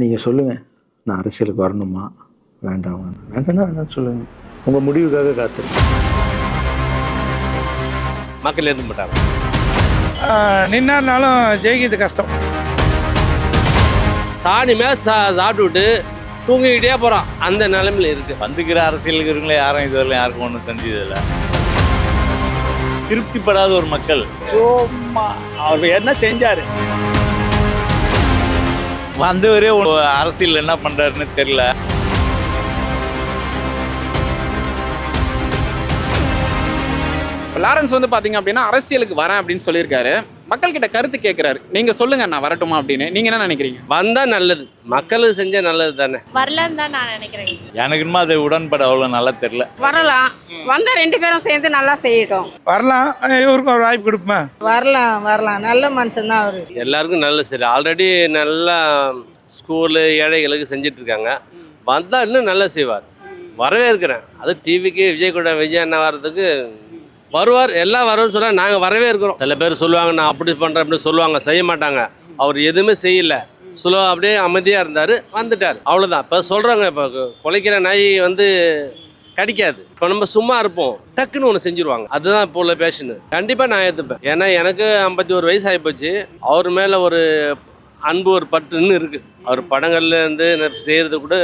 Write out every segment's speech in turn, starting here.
நீங்கள் சொல்லுங்கள், நான் அரசியலுக்கு வரணுமா வேண்டாமா? வேண்டாம்னா வேண்டாம்னு சொல்லுங்கள். உங்கள் முடிவுக்காக காத்திருக்கேன். மக்கள் எதுவும் மாட்டாங்க. நின்னாலும் ஜெயிக்கிறது கஷ்டம். சாணி மேலே சாப்பிட்டுவிட்டு தூங்கிக்கிட்டே போகிறான், அந்த நிலைமையில் இருக்குது. வந்துக்கிற அரசியலுக்கு இருக்கிறவங்களே யாரும் இதுவரை யாருக்கும் ஒன்றும் செஞ்சதில்லை. திருப்திப்படாத ஒரு மக்கள். சும்மா அவர் என்ன செஞ்சார்? வந்தவரே அரசியல் என்ன பண்ணுறாருன்னு தெரியல. லாரன்ஸ் வந்து பார்த்தீங்க அப்படின்னா அரசியலுக்கு வரேன் அப்படின்னு சொல்லியிருக்காரு. மக்கள்கிட்ட கருத்து கேட்குறாரு. நீங்கள் சொல்லுங்க, நான் வரட்டுமா அப்படின்னு நீங்கள் என்ன நினைக்கிறீங்க? வந்தால் நல்லது, மக்களுக்கு செஞ்சால் நல்லது தானே. வரலன்னு தான் நான் நினைக்கிறேன். எனக்கு இன்னும் அது உடன்பட அவ்வளோ நல்லா தெரியல. வரலாம், வந்தால் 2 பேரும் சேர்ந்து நல்லா செய்யட்டும். வரலாம், இவருக்கும் ஒரு வாய்ப்பு கொடுப்பேன். வரலாம் நல்ல மனுஷன் தான் அவரு. எல்லாருக்கும் நல்லது. சரி, ஆல்ரெடி நல்லா ஸ்கூலு ஏழைகளுக்கு செஞ்சிட்ருக்காங்க. வந்தால் இன்னும் நல்லா செய்வார். வரவே இருக்கிறேன். அது டிவிக்கு விஜய் அண்ணா வர்றதுக்கு வருவார். எல்லாம் வரும்னு சொன்னால் நாங்கள் வரவே இருக்கிறோம். சில பேர் சொல்லுவாங்க, நான் அப்படி பண்ணுறேன் அப்படின்னு சொல்லுவாங்க, செய்ய மாட்டாங்க. அவர் எதுவுமே செய்யலை, சொல்லுவா அப்படியே அமைதியாக இருந்தார், வந்துட்டார், அவ்வளோதான். இப்போ சொல்கிறாங்க, இப்போ குலைக்கிற நாய் வந்து கடிக்காது. இப்போ நம்ம சும்மா இருப்போம், டக்குன்னு ஒன்று செஞ்சுருவாங்க. அதுதான் இப்போ உள்ள பேஷனு. கண்டிப்பாக நான் ஏற்றுப்பேன். ஏன்னா எனக்கு 51 வயசு ஆகிப்போச்சு. அவர் மேலே ஒரு அன்பு, ஒரு பற்றுன்னு இருக்குது. அவர் படங்கள்லேருந்து செய்கிறது கூட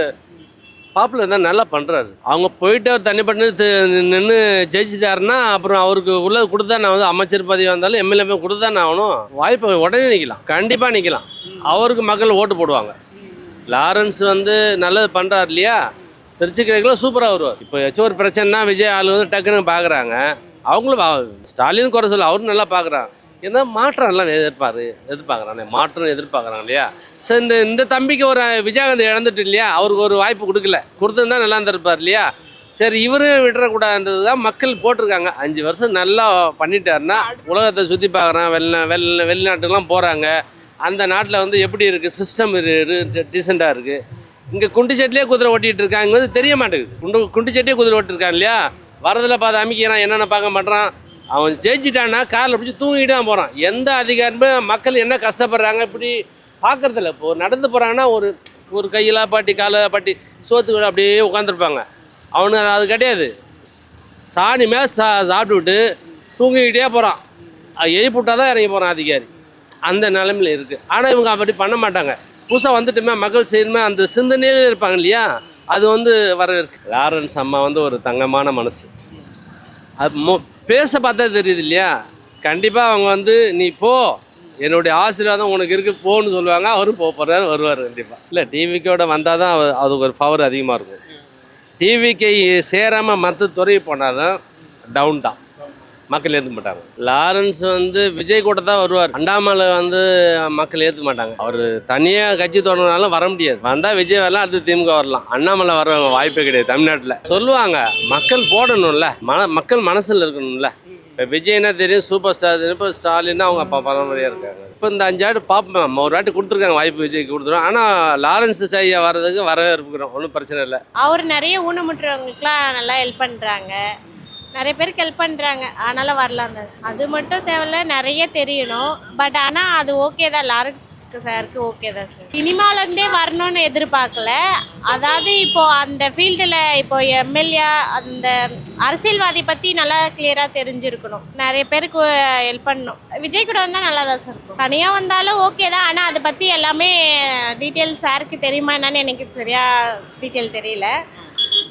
பாப்புலர் தான், நல்லா பண்ணுறாரு. அவங்க போயிட்டு அவர் தனிப்பட்டு நின்று ஜெயிச்சிட்டாருன்னா அப்புறம் அவருக்கு உள்ளது கொடுத்தா, நான் வந்து அமைச்சர் பதவி வந்தாலும் எம்எல்ஏ கொடுத்தா நான் ஆகணும். வாய்ப்பு உடனே நிற்கலாம், கண்டிப்பாக நிற்கலாம். அவருக்கு மக்கள் ஓட்டு போடுவாங்க. லாரன்ஸ் வந்து நல்லது பண்ணுறாரு இல்லையா, திருச்சிக்கிறதுக்குள்ள சூப்பராக வருவார். இப்போ ஏதாச்சும் ஒரு பிரச்சனைனா விஜய் ஆள் வந்து டக்குன்னு பார்க்குறாங்க. அவங்களும் ஸ்டாலின் குறை சொல்ல, அவரும் நல்லா பார்க்குறாங்க. ஏன்னா மாற்றம் எல்லாம் எதிர்பார்க்குறாங்க, மாற்றம் எதிர்பார்க்குறாங்க இல்லையா. சரி, இந்த தம்பிக்கு ஒரு விஜயகாந்த் இழந்துட்டு இல்லையா, அவருக்கு ஒரு வாய்ப்பு கொடுத்துருந்தா நல்லா இருந்திருப்பார் இல்லையா. சரி, இவரும் விட்டுறக்கூடாதுன்றது தான் மக்கள் போட்டிருக்காங்க. 5 வருஷம் நல்லா பண்ணிட்டாருன்னா உலகத்தை சுற்றி பார்க்குறான், வெளிநாட்டுக்கெலாம் போகிறாங்க. அந்த நாட்டில் வந்து எப்படி இருக்குது, சிஸ்டம் டீசெண்டாக இருக்குது. இங்கே குண்டு சட்டிலே குதிரை ஓட்டிகிட்டு இருக்காங்க வந்து தெரிய மாட்டேங்குது. குண்டு சட்டியே குதிரை ஓட்டிருக்கான் இல்லையா. வரதில் பார்த்து அமைக்கிறான், என்னென்ன பார்க்க மாட்டான். அவன் ஜெயிச்சிட்டான்னா காரில் பிடிச்சி தூங்கிட்டு தான் போகிறான். எந்த அதிகாரமே மக்கள் என்ன கஷ்டப்படுறாங்க இப்படி பார்க்குறதில்ல. இப்போ நடந்து போகிறாங்கன்னா ஒரு கையில் பாட்டி காலை பாட்டி சோத்துக்கூட அப்படியே உட்காந்துருப்பாங்க. அவனு அது கிடையாது. சாணி மேலே சாப்பிட்டுவிட்டு தூங்கிக்கிட்டே போகிறான். எழுப்பிவிட்டால் தான் இறங்கி போகிறான் அதிகாரி. அந்த நிலைமையில் இருக்குது. ஆனால் இவங்க அப்படி பண்ண மாட்டாங்க. புதுசாக வந்துட்டுமே மக்கள் செய்யணுமே அந்த சிந்தனையிலே இருப்பாங்க இல்லையா. அது வந்து வரவேற்கு. லாரன்ஸ் அம்மா வந்து ஒரு தங்கமான மனசு. அது பேச பார்த்தா தெரியுது இல்லையா. கண்டிப்பாக அவங்க வந்து நீ போ, என்னுடைய ஆசீர்வாதம் உனக்கு இருக்குது போன்னு சொல்லுவாங்க. அவரும் போகிறாரு, வருவார் கண்டிப்பாக. இல்லை, டிவிக்கோட வந்தால் தான் அதுக்கு ஒரு பவர் அதிகமாக இருக்கும். டிவிக்கு சேராமல் மற்ற துறை போனாலும் டவுன் தான், மக்கள் ஏற்றுக்க மாட்டாங்க. லாரன்ஸ் வந்து விஜய் கூட தான் வருவார். அண்ணாமலை வந்து மக்கள் ஏற்றுக்க மாட்டாங்க. அவர் தனியாக கட்சி தொடங்கினாலும் வர முடியாது. வந்தால் விஜய் வரலாம், அடுத்து திமுக வரலாம். அண்ணாமலை வர வாய்ப்பே கிடையாது தமிழ்நாட்டில். சொல்லுவாங்க, மக்கள் போடணும்ல, மக்கள் மனசில் இருக்கணும்ல. இப்போ விஜய்னா தெரியும், சூப்பர் ஸ்டார் தெரியும். இப்போ ஸ்டாலின்னா அவங்க அப்பா பரம்பரையாக இருக்காங்க. இப்போ இந்த 5 ஆண்டு பார்ப்போம், ஒரு வாட்டி கொடுத்துருக்காங்க வாய்ப்பு, விஜய்க்கு கொடுத்துருவோம். ஆனால் லாரன்ஸ் ஐயா வர்றதுக்கு வரவே இருக்கிறோம், ஒன்றும் பிரச்சனை இல்லை. அவர் நிறைய ஊனமுற்றவங்களுக்குலாம் நல்லா ஹெல்ப் பண்ணுறாங்க, நிறைய பேருக்கு ஹெல்ப் பண்ணுறாங்க. அதனால் வரலாம் தான். அது மட்டும் தேவையில்ல, நிறைய தெரியணும். பட் ஆனால் அது ஓகே தான், லாரன்ஸ் சாருக்கு ஓகே தான் சார். சினிமாலேருந்தே வரணும்னு எதிர்பார்க்கல. அதாவது இப்போது அந்த ஃபீல்டில் இப்போ எம்எல்ஏ அந்த அரசியல்வாதி பற்றி நல்லா கிளியராக தெரிஞ்சிருக்கணும், நிறைய பேருக்கு ஹெல்ப் பண்ணணும். விஜய் கூட வந்தால் நல்லா தான் சார் இருக்கும். தனியாக வந்தாலும் ஓகே தான். ஆனால் அதை பற்றி எல்லாமே டீட்டெயில்ஸ் சாருக்கு தெரியுமா என்னன்னு எனக்கு சரியாக டீட்டெயில் தெரியல.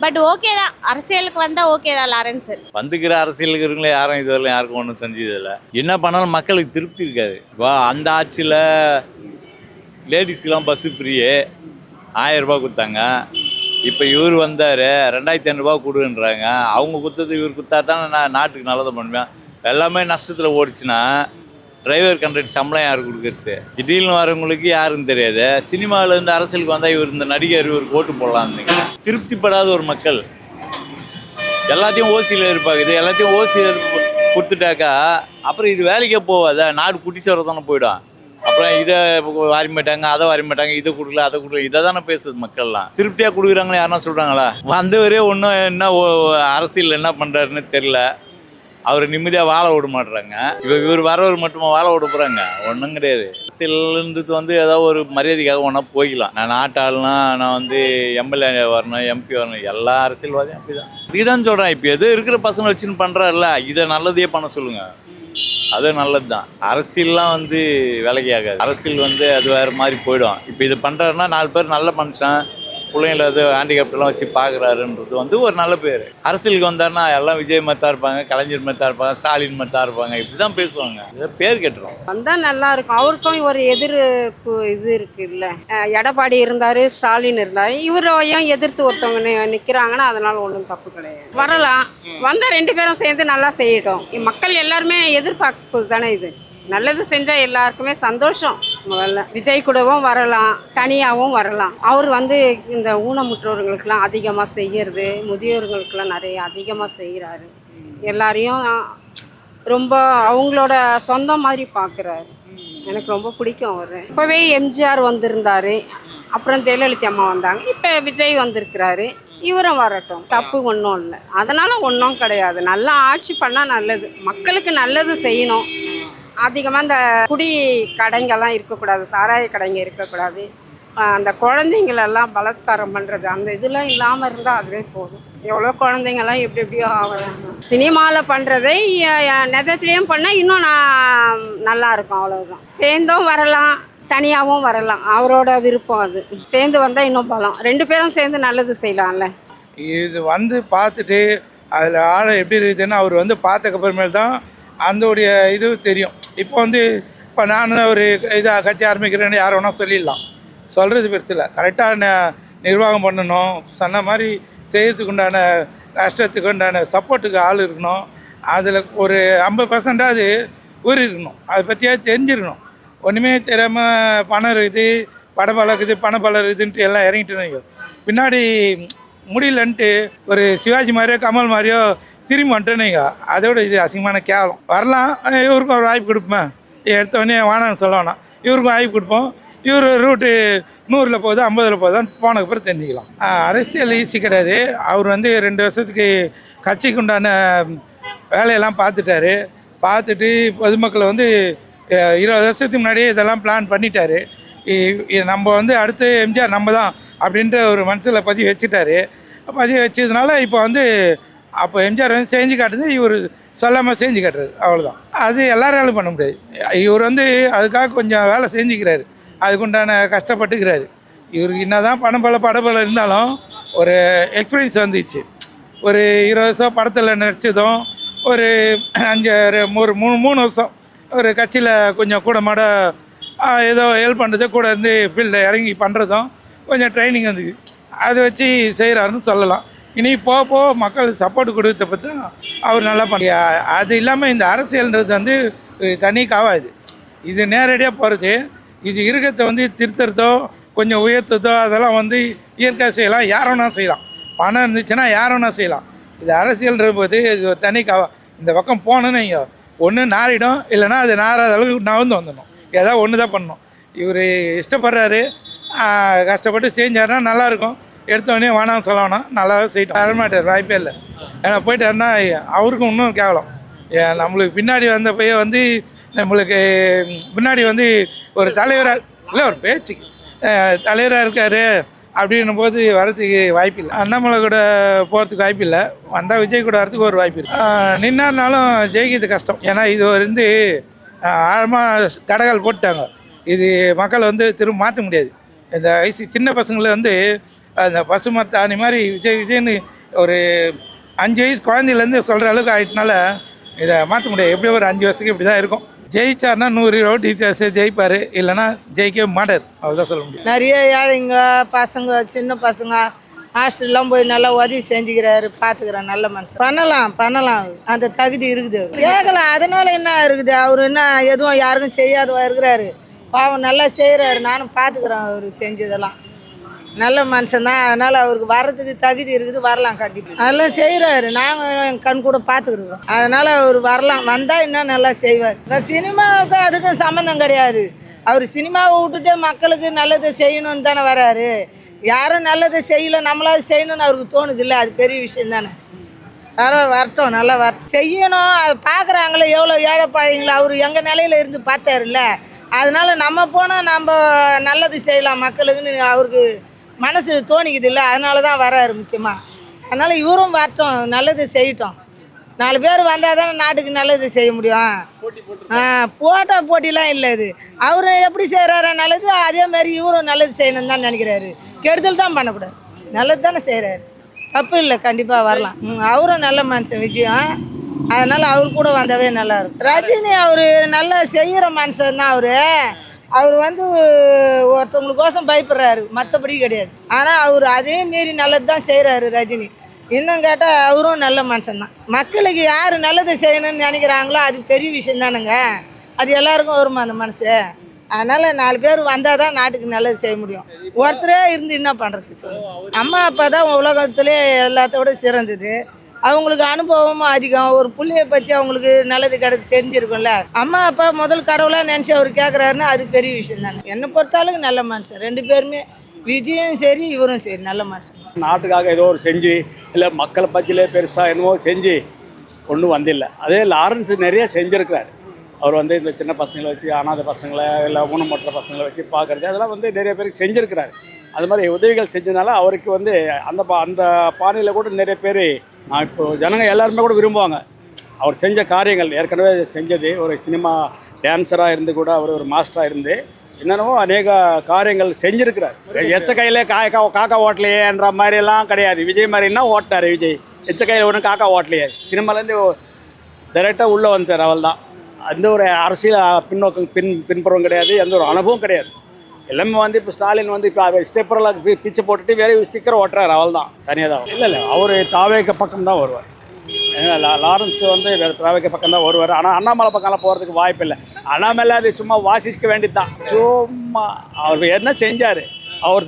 பட் ஓகே தான், அரசியலுக்கு வந்தால் ஓகே தான் லாரன்ஸ். வந்துக்கிற அரசியலுக்கு இருக்கிறவங்களே யாரும் இதுவரை யாருக்கும் ஒன்றும் செஞ்சதில்லை. என்ன பண்ணாலும் மக்களுக்கு திருப்தி இருக்காது. இப்போ அந்த ஆட்சியில் லேடிஸ்க்கெலாம் பஸ்ஸு ஃப்ரீயே 1000 ரூபா கொடுத்தாங்க. இப்போ இவர் வந்தார், 2500 ரூபா கொடுன்றாங்க. அவங்க கொடுத்தது இவர் கொடுத்தா தானே நான் நாட்டுக்கு நல்லதை பண்ணுவேன். எல்லாமே நஷ்டத்தில் ஓடிச்சுன்னா டிரைவர் கண்ட்ராக்ட் சம்பளம் யார் கொடுக்குறது? திடீர்னு வரவங்களுக்கு யாருன்னு தெரியாது. சினிமாவிலேருந்து அரசியலுக்கு வந்தால் இவர் இந்த நடிகர் இவருக்கு ஓட்டு போடலான்னு திருப்திப்படாத ஒரு மக்கள். எல்லாத்தையும் ஓசியில் இருப்பாங்க. எல்லாத்தையும் ஓசியில் கொடுத்துட்டாக்கா அப்புறம் இது வேலைக்கே போவாத, நாடு குட்டிச்சவரை தானே போயிடும். அப்புறம் இதை வாரி மாட்டாங்க, அதை வாரி மாட்டாங்க, இதை கொடுக்கல அதை கொடுக்கல, இதை தானே பேசுது மக்கள்லாம். திருப்தியாக கொடுக்குறாங்கன்னு யாருன்னா சொல்கிறாங்களா? வந்தவரே ஒன்றும் என்ன அரசியல் என்ன பண்ணுறாருன்னு தெரில. அவரை நிம்மதியாக வாழ விட மாட்டுறாங்க. இவர் வரவர் மட்டுமா வாழ விட போகிறாங்க? ஒன்றும் கிடையாது. அரசியல்ன்றது வந்து ஏதாவது ஒரு மரியாதைக்காக ஒன்றா போய்க்கலாம். நான் நாட்டாளுனா நான் வந்து எம்எல்ஏ வரணும், எம்பி வரணும், எல்லா அரசியல்வாதியும் அப்படி தான். இதுதான் சொல்கிறேன். இப்போ எது இருக்கிற பசங்க வச்சுன்னு பண்ணுறாருல, இதை நல்லதையே பண்ண சொல்லுங்கள். அது நல்லது தான். அரசியல்லாம் வந்து வேலைக்கு ஆகாது. அரசியல் வந்து அது வேறு மாதிரி போயிடும். இப்போ இது பண்ணுறாருன்னா 4 பேர் நல்ல மனுஷன், பிள்ளைங்கள அது ஹேண்டிகேப்டெல்லாம் வச்சு பார்க்குறாருன்றது வந்து ஒரு நல்ல பேர். அரசியலுக்கு வந்தாருன்னா எல்லாம் விஜய் மாதிரி தான் இருப்பாங்க, கலைஞர் மாதிரி தான் இருப்பாங்க, ஸ்டாலின் மாதிரி தான் இருப்பாங்க, இப்படி தான் பேசுவாங்க. இதை பேர் கெட்டுரும். வந்தால் நல்லா இருக்கும். அவருக்கும் ஒரு எதிர்ப்பு இது இருக்கு இல்லை. எடப்பாடி இருந்தார், ஸ்டாலின் இருந்தார், இவரையும் எதிர்த்து ஒருத்தவங்க நிற்கிறாங்கன்னா அதனால ஒன்றும் தப்பு கிடையாது. வரலாம், வந்தால் 2 பேரும் சேர்ந்து நல்லா செய்யட்டும். மக்கள் எல்லாருமே எதிர்பார்ப்பு தானே இது. நல்லது செஞ்சால் எல்லாருக்குமே சந்தோஷம். முதல்ல விஜய் கூடவும் வரலாம், தனியாகவும் வரலாம். அவர் வந்து இந்த ஊனமுற்றோர்களுக்கெல்லாம் அதிகமாக செய்கிறது, முதியோர்களுக்கெல்லாம் நிறைய அதிகமாக செய்கிறாரு. எல்லாரையும் ரொம்ப அவங்களோட சொந்தம் மாதிரி பார்க்குறாரு. எனக்கு ரொம்ப பிடிக்கும் அவர். இப்போவே எம்ஜிஆர் வந்திருந்தார், அப்புறம் ஜெயலலிதா அம்மா வந்தாங்க, இப்போ விஜய் வந்திருக்கிறாரு. இவரும் வரட்டும், தப்பு ஒன்றும் இல்லை. அதனால் ஒன்றும் கிடையாது. நல்லா ஆட்சி பண்ணால் நல்லது, மக்களுக்கு நல்லது செய்யணும். அதிகமாக இந்த குடி கடைங்கெல்லாம் இருக்கக்கூடாது, சாராய கடைங்க இருக்கக்கூடாது. அந்த குழந்தைங்களெல்லாம் பலாத்காரம் பண்ணுறது அந்த இதெல்லாம் இல்லாமல் இருந்தால் அதுவே போதும். எவ்வளோ குழந்தைங்கள்லாம் எப்படி எப்படியோ ஆகுறாங்க. சினிமாவில் பண்ணுறதை நிஜத்துலேயும் பண்ணால் இன்னும் நல்லா இருக்கும். அவ்வளோதான். சேர்ந்தும் வரலாம், தனியாகவும் வரலாம். அவரோட விருப்பம் அது. சேர்ந்து வந்தால் இன்னும் பலம். 2 பேரும் சேர்ந்து நல்லது செய்யலாம்ல. இது வந்து பார்த்துட்டு அதில் ஆழ எப்படி இருக்குதுன்னு அவர் வந்து பார்த்ததுக்கப்புறமேல் தான் அதோடைய இது தெரியும். இப்போ வந்து இப்போ நான் ஒரு இதாக கட்சி ஆரம்பிக்கிறேன்னு யார் வேணால் சொல்லிடலாம். சொல்கிறது பெருசில்ல. கரெக்டாக நிர்வாகம் பண்ணணும். சொன்ன மாதிரி செய்யறதுக்கு உண்டான கஷ்டத்துக்கு உண்டான சப்போர்ட்டுக்கு ஆள் இருக்கணும். அதில் ஒரு 50% அது ஊறி இருக்கணும். அதை பற்றியாவது தெரிஞ்சிருக்கணும். ஒன்றுமே தெரியாமல் பணம் இருக்குது, படபலம் இருக்குது, பணபலம் இருக்குதுன்ட்டு எல்லாம் இறங்கிட்டு பின்னாடி முடியலன்ட்டு ஒரு சிவாஜி மாதிரியோ கமல் மாதிரியோ திரும்பி வந்துட்டேனேங்க. அதோட இது அசிங்கமான கேவலம். வரலாம், இவருக்கும் ஒரு வாய்ப்பு கொடுப்பேன். எடுத்தோடனே வானான்னு சொல்ல வேணாம், இவருக்கும் வாய்ப்பு கொடுப்போம். இவர் ரூட்டு 100ல் போகுது, 50ல் போகுதான்னு போனதுக்கப்புறம் தெரிஞ்சுக்கலாம். அரசியல் ஈஸி கிடையாது. அவர் வந்து 2 வருஷத்துக்கு கட்சிக்கு உண்டான வேலையெல்லாம் பார்த்துட்டாரு. பார்த்துட்டு பொதுமக்களை வந்து 20 வருஷத்துக்கு முன்னாடியே இதெல்லாம் பிளான் பண்ணிட்டாரு. நம்ம வந்து அடுத்து எம்ஜிஆர் நம்ம தான் அப்படின்ற ஒரு மனசில் பதிவு வச்சுட்டாரு. பதிவு வச்சதுனால இப்போ வந்து அப்போ எம்ஜிஆர் வந்து செஞ்சு காட்டுது, இவர் சொல்லாமல் செஞ்சு காட்டுறாரு. அவ்வளோதான். அது எல்லாராலும் பண்ண முடியாது. இவர் வந்து அதுக்காக கொஞ்சம் வேலை செஞ்சுக்கிறாரு, அதுக்குண்டான கஷ்டப்பட்டுக்கிறாரு. இவருக்கு என்ன தான் படபலம் இருந்தாலும் ஒரு எக்ஸ்பீரியன்ஸ் வந்துச்சு. ஒரு 20 வருஷம் படத்தில் நடித்ததும், ஒரு 3 வருஷம் ஒரு கட்சியில் கொஞ்சம் கூட மாட ஏதோ ஹெல்ப் பண்ணுறது, கூட இருந்து ஃபீல்டில் இறங்கி பண்ணுறதும் கொஞ்சம் ட்ரைனிங் வந்து அதை வச்சு செய்கிறாருன்னு சொல்லலாம். இனி போக மக்கள் சப்போர்ட் கொடுத்த பற்றி அவர் நல்லா பண்ண. அது இல்லாமல் இந்த அரசியல்ன்றது வந்து தனி காவாது. இது நேரடியாக போகிறது. இது இருக்கிறத வந்து திருத்துறதோ கொஞ்சம் உயர்த்துறதோ அதெல்லாம் வந்து இயற்கை செய்யலாம், யார் வேணா செய்யலாம். பணம் இருந்துச்சுன்னா யார் வேணா செய்யலாம். இது அரசியல்ன்ற போது இது ஒரு தனி காவா. இந்த பக்கம் போகணுன்னு இங்கே ஒன்று நாரிடும், இல்லைன்னா அது நாராத அளவுக்கு நகர்ந்து வந்துடணும். ஏதாவது ஒன்று தான் பண்ணணும். இவர் இஷ்டப்படுறாரு, கஷ்டப்பட்டு செஞ்சாருன்னா நல்லாயிருக்கும். எடுத்தோடனே வேணாம் சொல்ல வேணாம், நல்லாவே செய்யட்டும். வரமாட்டார், வாய்ப்பே இல்லை. ஏன்னா போயிட்டாருன்னா அவருக்கும் இன்னும் கேவலம். நம்மளுக்கு பின்னாடி வந்த பையன் வந்து நம்மளுக்கு முன்னாடி வந்து ஒரு தலைவராக இல்லை, ஒரு பேச்சுக்கு தலைவராக இருக்கார் அப்படின்னும் போது வரதுக்கு வாய்ப்பு இல்லை. அண்ணாமலை கூட போகிறதுக்கு வாய்ப்பு இல்லை. வந்தால் விஜய் கூட வரதுக்கு ஒரு வாய்ப்பு இருக்குது. நின்னாருனாலும் ஜெயிக்கிறது கஷ்டம். ஏன்னா இது வந்து ஆழமாக கடகால் போட்டுட்டாங்க. இது மக்கள் வந்து திரும்ப மாற்ற முடியாது. இந்த வயசு சின்ன பசங்களை வந்து அந்த பசுமரத்து ஆணி மாதிரி விஜய்னு ஒரு 5 வயசு குழந்தையிலேருந்து சொல்கிற அளவுக்கு ஆகிட்டனால இதை மாற்ற முடியாது. எப்படியும் ஒரு 5 வருஷத்துக்கு இப்படி தான் இருக்கும். ஜெயிச்சார்னா 100 ஓட்டு ஜெயிப்பார், இல்லைன்னா ஜெயிக்கவே மாட்டார். அவ்வளோதான் சொல்ல முடியும். நிறைய ஏழைங்க பசங்க, சின்ன பசங்க ஹாஸ்டல்லாம் போய் நல்லா உதவி செஞ்சுக்கிறாரு, பார்த்துக்கிறார். நல்ல மனுஷன். பண்ணலாம். அந்த தகுதி இருக்குது. கேட்கலாம். அதனால என்ன இருக்குது, அவர் என்ன எதுவும் யாருக்கும் செய்யாதவா இருக்கிறாரு. பாவம் நல்லா செய்கிறாரு. நானும் பார்த்துக்கிறேன் அவர் செஞ்சதெல்லாம். நல்ல மனுஷன் தான். அதனால் அவருக்கு வர்றதுக்கு தகுதி இருக்குது, வரலாம் கண்டிப்பாக. அதெல்லாம் செய்கிறாரு. நாங்கள் கண் கூட பார்த்துக்கிறோம். அதனால் அவர் வரலாம், வந்தால் இன்னும் நல்லா செய்வார். இந்த சினிமாவுக்கும் அதுக்கும் சம்மந்தம் கிடையாது. அவர் சினிமாவை விட்டுட்டு மக்களுக்கு நல்லதை செய்யணும்னு தானே வராரு. யாரும் நல்லதை செய்யலை, நம்மளாவது செய்யணும்னு அவருக்கு தோணுது இல்லை, அது பெரிய விஷயம் தானே. வரட்டும், நல்லா வரட்டும். செய்யணும். அது பார்க்குறாங்களே எவ்வளோ ஏழைப்பாழிங்களோ, அவர் எங்கள் நிலையில இருந்து பார்த்தாருல்ல. அதனால நம்ம போனால் நம்ம நல்லது செய்யலாம் மக்களுக்குன்னு அவருக்கு மனசு தோணிக்குது இல்லை. அதனால தான் வராரு முக்கியமாக. அதனால் இவரும் வரட்டும், நல்லது செய்யட்டும். 4 பேர் வந்தால் தானே நாட்டுக்கு நல்லது செய்ய முடியும். போட்டிலாம் இல்லை. இது அவர் எப்படி செய்கிறாரோ நல்லது, அதேமாரி இவரும் நல்லது செய்யணும்னு தான் நினைக்கிறாரு. கெடுதல் தான் பண்ணக்கூடாது, நல்லது தானே செய்கிறாரு. தப்பு இல்லை, கண்டிப்பாக வரலாம். அவரும் நல்ல மனுஷன் விஜயம். அதனால் அவர் கூட வந்தாவே நல்லாயிருக்கும். ரஜினி அவர் நல்லா செய்கிற மனுஷன் தான். அவர் வந்து ஒருத்தவங்களுக்கோசம் பயப்படுறாரு, மற்றபடி கிடையாது. ஆனால் அவர் அதே மீறி நல்லது தான் செய்கிறாரு ரஜினி. இன்னும் கேட்டால் அவரும் நல்ல மனுஷன் தான். மக்களுக்கு யார் நல்லது செய்யணும்னு நினைக்கிறாங்களோ அது பெரிய விஷயம் தானுங்க. அது எல்லாருக்கும் வருமா அந்த மனசு. அதனால் 4 பேர் வந்தால் தான் நாட்டுக்கு நல்லது செய்ய முடியும். ஒருத்தரே இருந்து என்ன பண்ணுறது சொல்லுங்கள். அம்மா அப்பா தான் உலகத்திலே எல்லாத்தோட சிறந்தது. அவங்களுக்கு அனுபவமும் அதிகம். ஒரு பிள்ளைய பற்றி அவங்களுக்கு நல்லது கெடுது தெரிஞ்சிருக்கும்ல. அம்மா அப்பா முதல் கடவுளாக நினச்சி அவர் கேட்குறாருன்னா அது பெரிய விஷயம் தானே. என்னை பொறுத்தாலும் நல்ல மனுஷன் 2 பேருமே. விஜயும் சரி இவரும் சரி நல்ல மனுஷன். நாட்டுக்காக ஏதோ ஒரு செஞ்சு இல்லை மக்களை பற்றிலே பெருசாக என்னவோ செஞ்சு ஒன்றும் வந்தில்லை. அதே லாரன்ஸ் நிறைய செஞ்சுருக்கிறார். அவர் வந்து இந்த சின்ன பசங்களை வச்சு, அனாதை பசங்களை, இல்லை ஊனமற்ற பசங்களை வச்சு பார்க்குறது, அதெல்லாம் வந்து நிறைய பேருக்கு செஞ்சுருக்கிறார். அது மாதிரி உதவிகள் செஞ்சதுனால அவருக்கு வந்து அந்த பாணியில் கூட நிறைய பேர் இப்போ ஜனங்க எல்லாருமே கூட விரும்புவாங்க. அவர் செஞ்ச காரியங்கள் ஏற்கனவே செஞ்சது. ஒரு சினிமா டான்ஸராக இருந்து கூட அவர் ஒரு மாஸ்டராக இருந்து என்னென்னவோ அநேக காரியங்கள் செஞ்சுருக்கிறார். எச்ச கையிலே காக்கா ஓட்டலையேன்ற மாதிரியெல்லாம் கிடையாது. விஜய் மாதிரின்னா ஓட்டினார் விஜய். எச்ச கையில் ஒன்றும் காக்கா ஓட்டலையே. சினிமாலேருந்து டைரெக்டாக உள்ளே வந்துட்டார். அவள் தான் எந்த ஒரு அரசியல் பின்புறம் கிடையாது, எந்த ஒரு அனுபவம் கிடையாது. எல்லாமே வந்து இப்போ ஸ்டாலின் வந்து இப்போ ஸ்டெப்பரெல்லாம் பிச்சை போட்டுட்டு வேற ஸ்டிக்கர் ஓட்டுறாரு. அவள் தான் தனியாக தான். இல்லை அவர் தாவேக்க பக்கம் தான் வருவார். லாரன்ஸ் வந்து தாவேக்க பக்கம் தான் வருவார். ஆனால் அண்ணாமலை பக்கம்லாம் போகிறதுக்கு வாய்ப்பு இல்லை. அண்ணாமலை அது சும்மா வாசிக்க வேண்டியது தான். சும்மா அவர் என்ன செஞ்சார். அவர்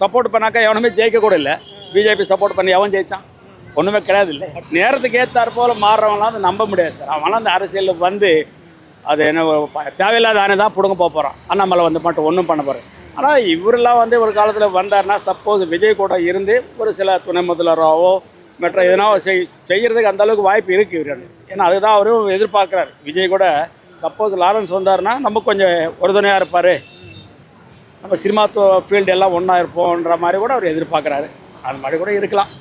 சப்போர்ட் பண்ணாக்கா எவனுமே ஜெயிக்க கூட இல்லை. பிஜேபி சப்போர்ட் பண்ணி எவன் ஜெயித்தான்? ஒன்றுமே கிடையாது. இல்லை நேரத்துக்கு ஏற்றார் போல் மாறுறவங்களாம் வந்து நம்ப முடியாது சார். அவங்களாம் அந்த அரசியலில் வந்து அது என்ன தேவையில்லாத ஆனே தான் பிடுங்க போகிறான். அண்ணாமலை வந்து மட்டும் ஒன்றும் பண்ண போகிறேன். ஆனால் இவரெல்லாம் வந்து ஒரு காலத்தில் வந்தார்னா சப்போஸ் விஜய் கூட இருந்து ஒரு சில துணை முதல்வராகவோ மற்ற எதனா செய்கிறதுக்கு அந்தளவுக்கு வாய்ப்பு இருக்குது இவர். ஏன்னா அதுதான் அவரும் எதிர்பார்க்குறாரு. விஜய் கூட சப்போஸ் லாரன்ஸ் வந்தார்னா நம்ம கொஞ்சம் உறுதுணையாக இருப்பார், நம்ம சினிமா ஃபீல்டு எல்லாம் ஒன்றா இருப்போன்ற மாதிரி கூட அவர் எதிர்பார்க்குறாரு. அது மாதிரி கூட இருக்கலாம்.